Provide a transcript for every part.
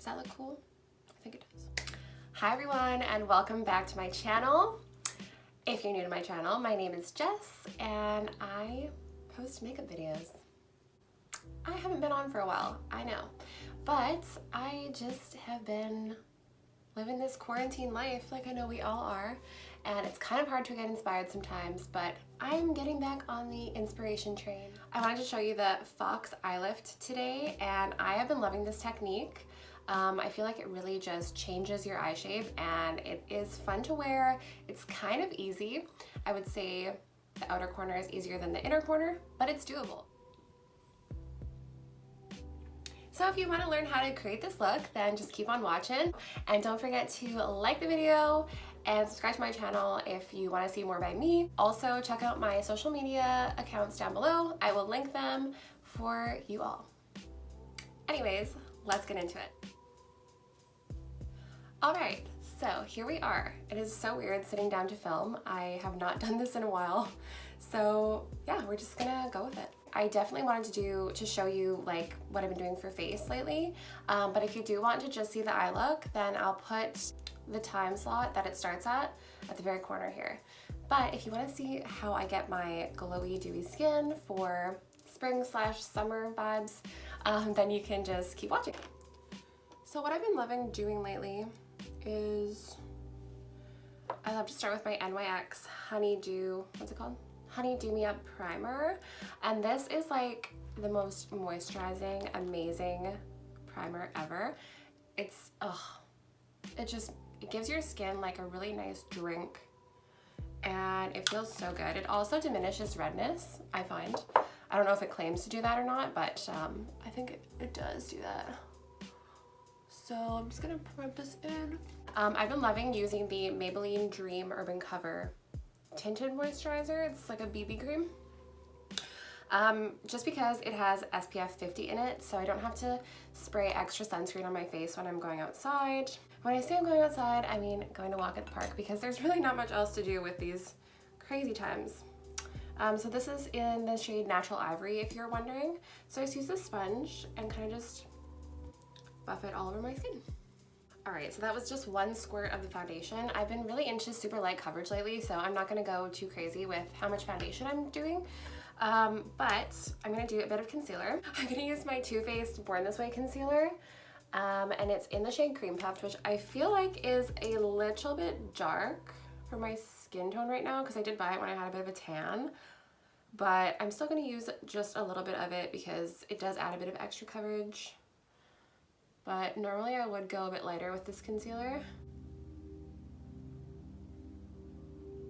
Does that look cool? I think it does. Hi everyone, and welcome back to my channel. If you're new to my channel, my name is Jess and I post makeup videos. I haven't been on for a while, I know, but I just have been living this quarantine life like I know we all are, and it's kind of hard to get inspired sometimes, but I'm getting back on the inspiration train. I wanted to show you the Fox eye lift today, and I have been loving this technique. I feel like it really just changes your eye shape and it is fun to wear. It's kind of easy. I would say the outer corner is easier than the inner corner, but it's doable. So if you want to learn how to create this look, then just keep on watching, and don't forget to like the video and subscribe to my channel if you want to see more by me. Also check out my social media accounts down below. I will link them for you all. Anyways, let's get into it. Alright, so here we are. It is so weird sitting down to film. I have not done this in a while. So yeah, we're just gonna go with it. I definitely wanted to show you like what I've been doing for face lately. But if you do want to just see the eye look, then I'll put the time slot that it starts at the very corner here. But if you want to see how I get my glowy, dewy skin for spring/summer vibes, then you can just keep watching. So what I've been loving doing lately is I love to start with my NYX Honeydew, what's it called? Honeydew Me Up Primer. And this is like the most moisturizing, amazing primer ever. It's, it gives your skin like a really nice drink and it feels so good. It also diminishes redness, I find. I don't know if it claims to do that or not, but I think it does do that. So I'm just gonna rub this in. I've been loving using the Maybelline Dream Urban Cover tinted moisturizer. It's like a BB cream. Just because it has SPF 50 in it, so I don't have to spray extra sunscreen on my face when I'm going outside. When I say I'm going outside, I mean going to walk at the park, because there's really not much else to do with these crazy times. So this is in the shade Natural Ivory, if you're wondering. So I just use this sponge and kind of just buff it all over my skin. Alright, so that was just one squirt of the foundation. I've been really into super light coverage lately, so I'm not going to go too crazy with how much foundation I'm doing. But I'm going to do a bit of concealer. I'm going to use my Too Faced Born This Way concealer, and it's in the shade Cream Puffed, which I feel like is a little bit dark for my skin tone right now, because I did buy it when I had a bit of a tan. But I'm still going to use just a little bit of it because it does add a bit of extra coverage. But normally I would go a bit lighter with this concealer.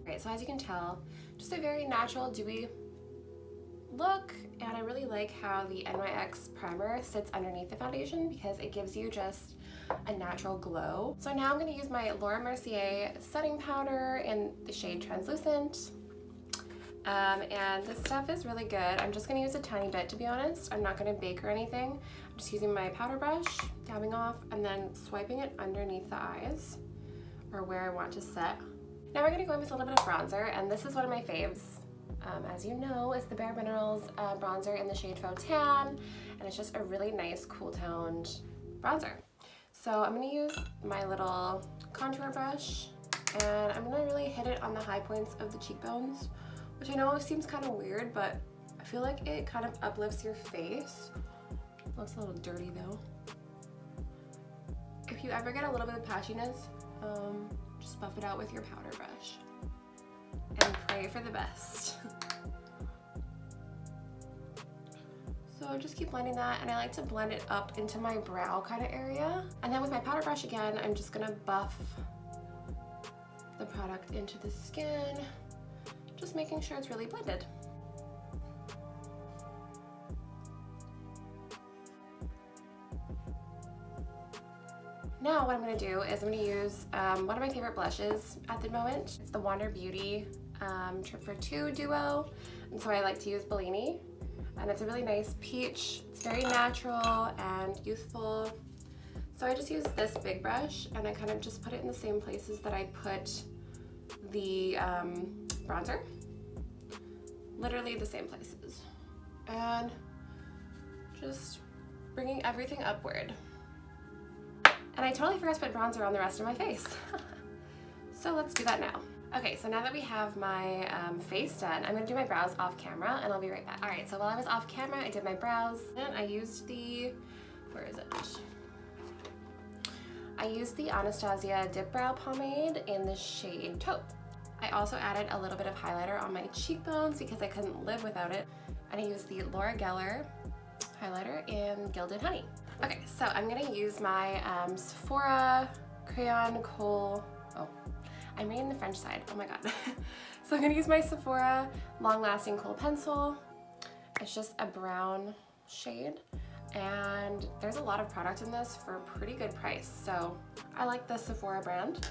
Right, so as you can tell, just a very natural, dewy look, and I really like how the NYX primer sits underneath the foundation because it gives you just a natural glow. So now I'm going to use my Laura Mercier setting powder in the shade Translucent. And this stuff is really good. I'm just going to use a tiny bit, to be honest. I'm not going to bake or anything. I'm just using my powder brush, dabbing off, and then swiping it underneath the eyes, or where I want to set. Now we're going to go in with a little bit of bronzer, and this is one of my faves. As you know, is the Bare Minerals bronzer in the shade Faux Tan, and it's just a really nice, cool-toned bronzer. So I'm going to use my little contour brush, and I'm going to really hit it on the high points of the cheekbones, which I know seems kind of weird, but I feel like it kind of uplifts your face. Looks a little dirty though. If you ever get a little bit of patchiness, just buff it out with your powder brush and pray for the best. So just keep blending that, and I like to blend it up into my brow kind of area. And then with my powder brush again, I'm just gonna buff the product into the skin, just making sure it's really blended. Now what I'm going to do is I'm going to use one of my favorite blushes at the moment. It's the Wander Beauty Trip for Two Duo, and so I like to use Bellini, and it's a really nice peach. It's very natural and youthful. So I just use this big brush, and I kind of just put it in the same places that I put the bronzer. Literally the same places. And just bringing everything upward. And I totally forgot to put bronzer on the rest of my face. So let's do that now. Okay, so now that we have my face done, I'm gonna do my brows off camera and I'll be right back. All right, so while I was off camera, I did my brows and I used the, where is it? I used the Anastasia Dip Brow Pomade in the shade Taupe. I also added a little bit of highlighter on my cheekbones because I couldn't live without it. And I used the Laura Geller highlighter in Gilded Honey. Okay, so I'm gonna use my Sephora Crayon Kohl, oh, I'm reading the French side, oh my god. So I'm gonna use my Sephora Long Lasting Kohl Pencil. It's just a brown shade. And there's a lot of product in this for a pretty good price. So I like the Sephora brand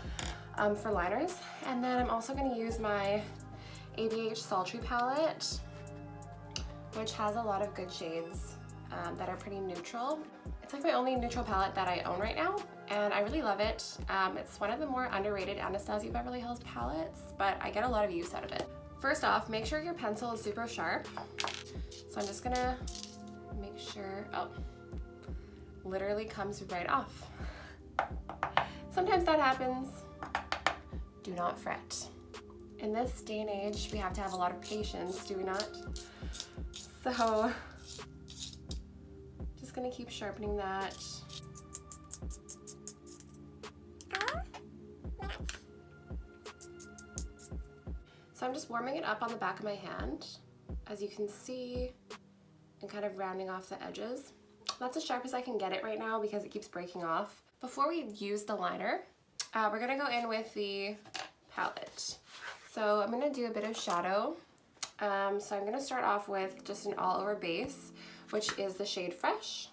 for liners. And then I'm also gonna use my ABH Sultry palette, which has a lot of good shades that are pretty neutral. It's like my only neutral palette that I own right now, and I really love it. It's one of the more underrated Anastasia Beverly Hills palettes, but I get a lot of use out of it. First off, make sure your pencil is super sharp. So I'm just gonna make sure, oh, literally comes right off. Sometimes that happens. Do not fret. In this day and age, we have to have a lot of patience, do we not? So, just gonna keep sharpening that. So I'm just warming it up on the back of my hand, as you can see, and kind of rounding off the edges. That's as sharp as I can get it right now because it keeps breaking off. Before we use the liner, we're gonna go in with the palette. So I'm gonna do a bit of shadow. So I'm gonna start off with just an all over base, which is the shade Fresh.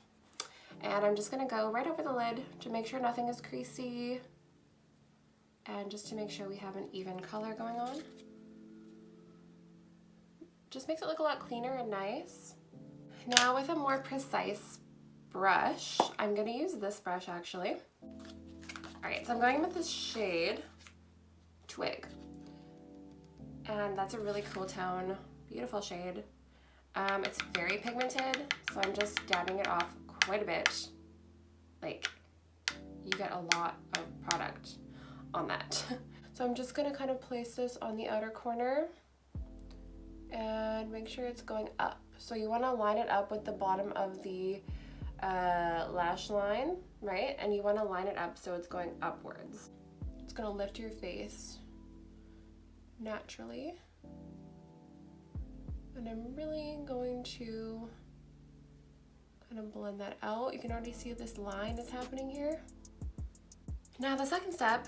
And I'm just gonna go right over the lid to make sure nothing is creasy and just to make sure we have an even color going on. Just makes it look a lot cleaner and nice. Now with a more precise brush, I'm gonna use this brush actually. All right, so I'm going with this shade Twig. And that's a really cool tone, beautiful shade. It's very pigmented, so I'm just dabbing it off quite a bit. Like, you get a lot of product on that. So I'm just gonna kind of place this on the outer corner and make sure it's going up. So you wanna line it up with the bottom of the lash line, right? And you wanna line it up so it's going upwards. It's gonna lift your face naturally. And I'm really going to kind of blend that out. You can already see this line is happening here. Now the second step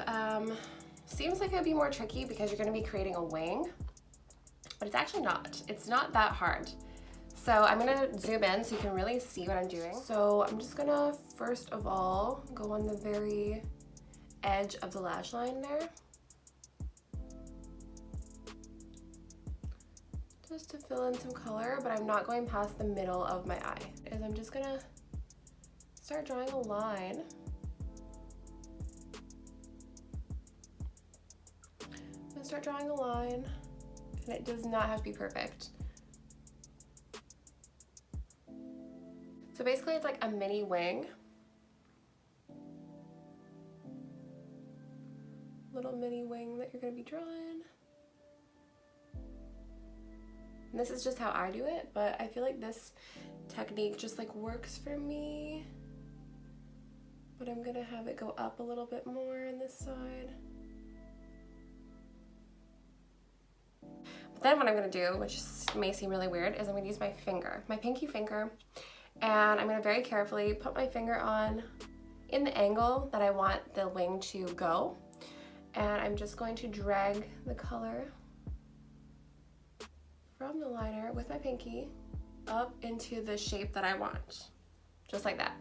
seems like it would be more tricky because you're gonna be creating a wing, but it's actually not. It's not that hard. So I'm gonna zoom in so you can really see what I'm doing. So I'm just gonna first of all go on the very edge of the lash line there. Just to fill in some color, but I'm not going past the middle of my eye. Is I'm just gonna start drawing a line. I'm gonna start drawing a line, and it does not have to be perfect. So basically it's like a mini wing. Little mini wing that you're gonna be drawing. And this is just how I do it, but I feel like this technique just like works for me. But I'm gonna have it go up a little bit more on this side. But then what I'm gonna do, which may seem really weird, is I'm gonna use my finger, my pinky finger, and I'm gonna very carefully put my finger on in the angle that I want the wing to go. And I'm just going to drag the color from the liner with my pinky up into the shape that I want, just like that.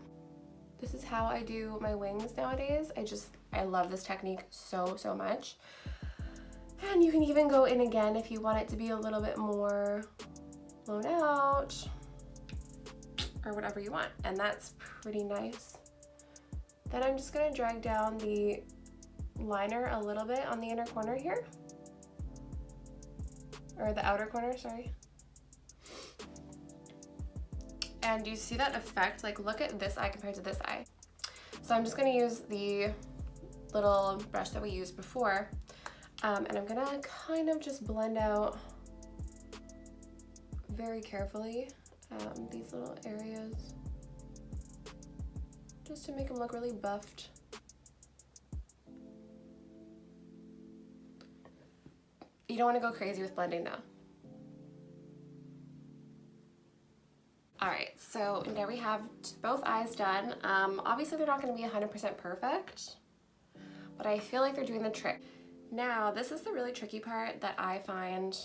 This is how I do my wings nowadays. I love this technique so much. And you can even go in again if you want it to be a little bit more blown out or whatever you want, and that's pretty nice. Then I'm just gonna drag down the liner a little bit on the inner corner here. Or the outer corner, sorry. And you see that effect? Like, look at this eye compared to this eye. So I'm just gonna use the little brush that we used before, and I'm gonna kind of just blend out very carefully these little areas, just to make them look really buffed. You don't want to go crazy with blending though. Alright, so there we have both eyes done. Obviously they're not going to be 100% perfect, but I feel like they're doing the trick. Now, this is the really tricky part that I find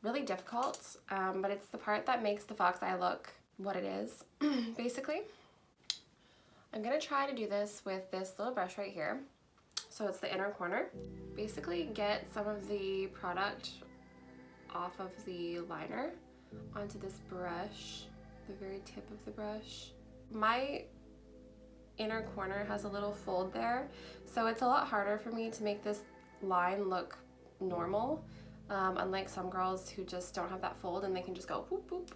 really difficult, but it's the part that makes the fox eye look what it is, basically. I'm going to try to do this with this little brush right here. So it's the inner corner. Basically get some of the product off of the liner onto this brush, the very tip of the brush. My inner corner has a little fold there, so it's a lot harder for me to make this line look normal, unlike some girls who just don't have that fold and they can just go boop boop,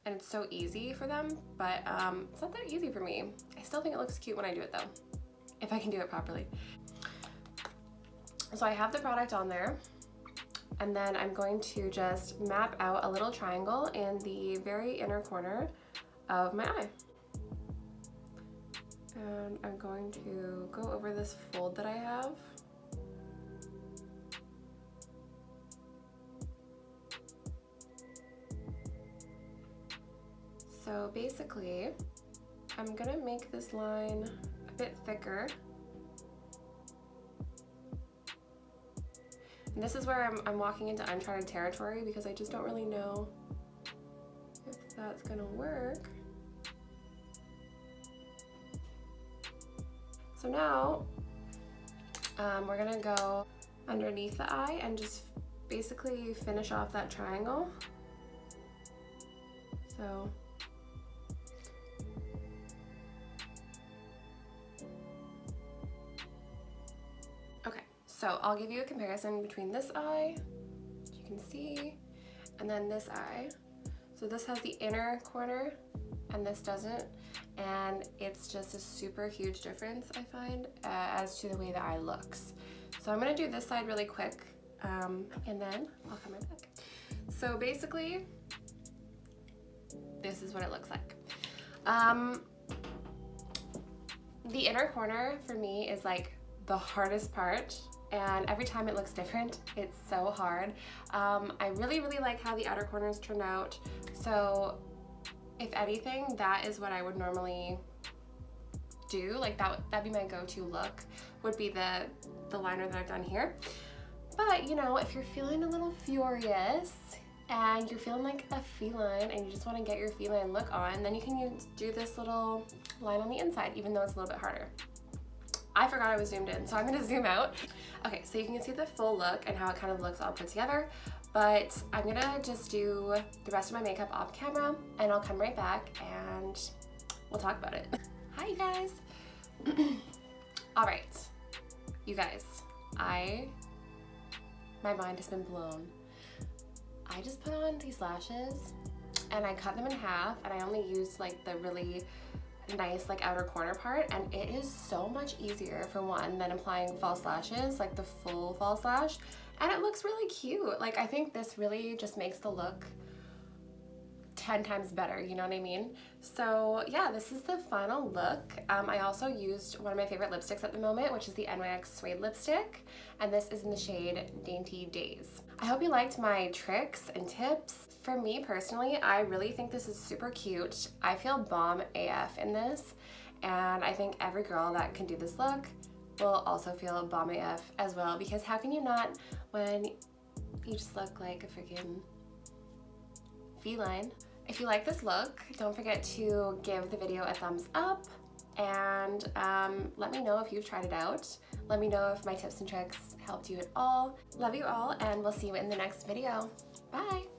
and it's so easy for them, but it's not that easy for me. I still think it looks cute when I do it though, if I can do it properly. So I have the product on there, and then I'm going to just map out a little triangle in the very inner corner of my eye. And I'm going to go over this fold that I have. So basically, I'm gonna make this line a bit thicker. And this is where I'm walking into uncharted territory because I just don't really know if that's gonna work. So now we're gonna go underneath the eye and just basically finish off that triangle. So So I'll give you a comparison between this eye, which you can see, and then this eye. So this has the inner corner and this doesn't, and it's just a super huge difference, I find, as to the way the eye looks. So I'm gonna do this side really quick, and then I'll come right back. So basically, this is what it looks like. The inner corner for me is like the hardest part, and every time it looks different. It's so hard. I really like how the outer corners turned out. So if anything, that is what I would normally do. Like that'd be my go-to look, would be the liner that I've done here. But you know, if you're feeling a little furious and you're feeling like a feline and you just want to get your feline look on, then you can do this little line on the inside, even though it's a little bit harder. I forgot I was zoomed in, so I'm gonna zoom out. Okay, so you can see the full look and how it kind of looks all put together, but I'm gonna just do the rest of my makeup off camera and I'll come right back and we'll talk about it. Hi, you guys. All right, you guys, my mind has been blown. I just put on these lashes and I cut them in half, and I only used like the really nice like outer corner part, and it is so much easier, for one, than applying false lashes, like the full false lash, and it looks really cute. Like I think this really just makes the look 10 times better, you know what I mean? So yeah, this is the final look. I also used one of my favorite lipsticks at the moment, which is the NYX Suede lipstick, and this is in the shade Dainty Days. I hope you liked my tricks and tips. For me personally, I really think this is super cute. I feel bomb AF in this, and I think every girl that can do this look will also feel bomb AF as well, because how can you not when you just look like a freaking feline? If you like this look, don't forget to give the video a thumbs up, and let me know if you've tried it out. Let me know if my tips and tricks helped you at all. Love you all, and we'll see you in the next video. Bye!